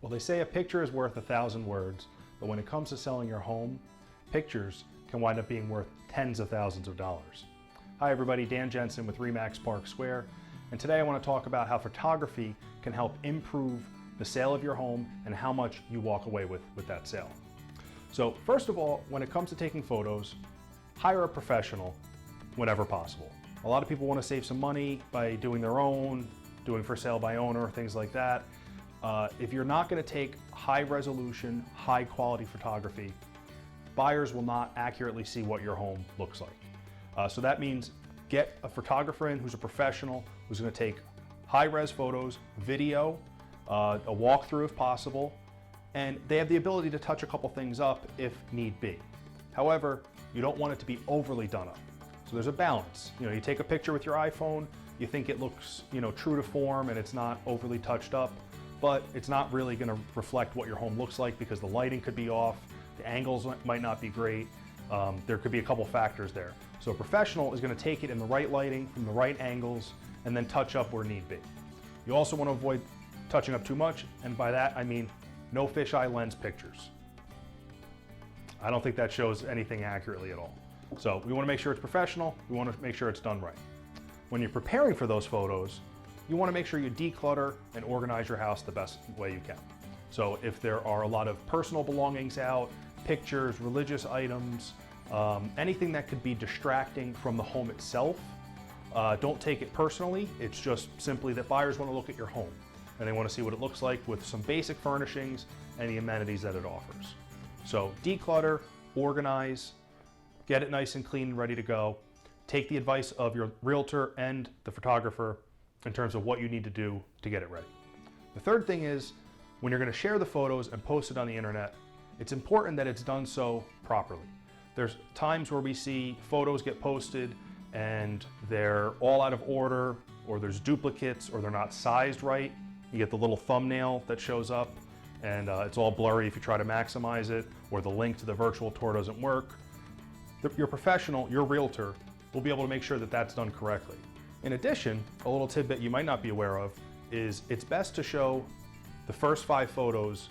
Well, they say a picture is worth 1,000 words, but when it comes to selling your home, pictures can wind up being worth tens of thousands of dollars. Hi everybody, Dan Jensen with RE/MAX Park Square, and today I want to talk about how photography can help improve the sale of your home and how much you walk away with that sale. So first of all, when it comes to taking photos, hire a professional whenever possible. A lot of people want to save some money by doing their own, doing for sale by owner, things like that. If you're not going to take high resolution, high quality photography, buyers will not accurately see what your home looks like. So that means get a photographer in who's a professional, who's going to take high res photos, video, a walkthrough if possible, and they have the ability to touch a couple things up if need be. However, you don't want it to be overly done up. So there's a balance. You take a picture with your iPhone, you think it looks, true to form and it's not overly touched up, but it's not really going to reflect what your home looks like because the lighting could be off, the angles might not be great. There could be a couple factors there. So a professional is going to take it in the right lighting, from the right angles, and then touch up where need be. You also want to avoid touching up too much, and by that I mean no fisheye lens pictures. I don't think that shows anything accurately at all. So we want to make sure it's professional, we want to make sure it's done right. When you're preparing for those photos, you want to make sure you declutter and organize your house the best way you can. So if there are a lot of personal belongings out, pictures, religious items, anything that could be distracting from the home itself, don't take it personally. It's just simply that buyers want to look at your home and they want to see what it looks like with some basic furnishings and the amenities that it offers. So declutter, organize, get it nice and clean and ready to go. Take the advice of your realtor and the photographer in terms of what you need to do to get it ready. The third thing is, when you're going to share the photos and post it on the internet, it's important that it's done so properly. There's times where we see photos get posted and they're all out of order, or there's duplicates, or they're not sized right. You get the little thumbnail that shows up and it's all blurry if you try to maximize it, or the link to the virtual tour doesn't work. Your professional, your realtor, will be able to make sure that that's done correctly. In addition, a little tidbit you might not be aware of is it's best to show the first 5 photos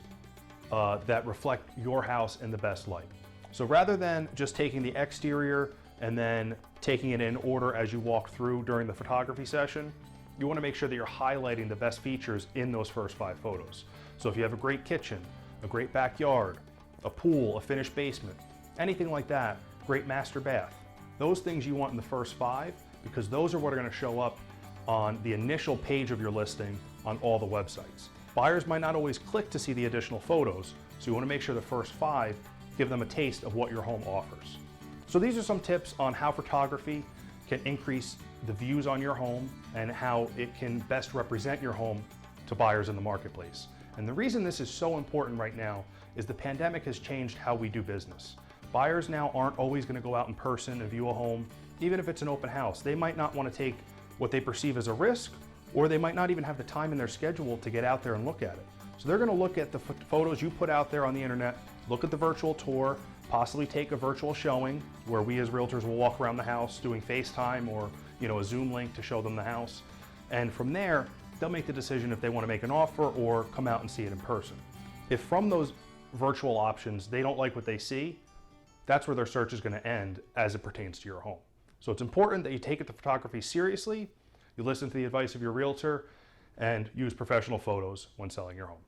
that reflect your house in the best light. So rather than just taking the exterior and then taking it in order as you walk through during the photography session, you want to make sure that you're highlighting the best features in those first 5 photos. So if you have a great kitchen, a great backyard, a pool, a finished basement, anything like that, great master bath, those things you want in the first 5, because those are what are going to show up on the initial page of your listing on all the websites. Buyers might not always click to see the additional photos, so you want to make sure the first 5 give them a taste of what your home offers. So these are some tips on how photography can increase the views on your home and how it can best represent your home to buyers in the marketplace. And the reason this is so important right now is the pandemic has changed how we do business. Buyers now aren't always going to go out in person and view a home, even if it's an open house. They might not want to take what they perceive as a risk, or they might not even have the time in their schedule to get out there and look at it. So they're going to look at the photos you put out there on the internet, look at the virtual tour, possibly take a virtual showing where we as realtors will walk around the house doing FaceTime or a Zoom link to show them the house. And from there, they'll make the decision if they want to make an offer or come out and see it in person. If from those virtual options they don't like what they see, that's where their search is going to end as it pertains to your home. So it's important that you take the photography seriously, you listen to the advice of your realtor, and use professional photos when selling your home.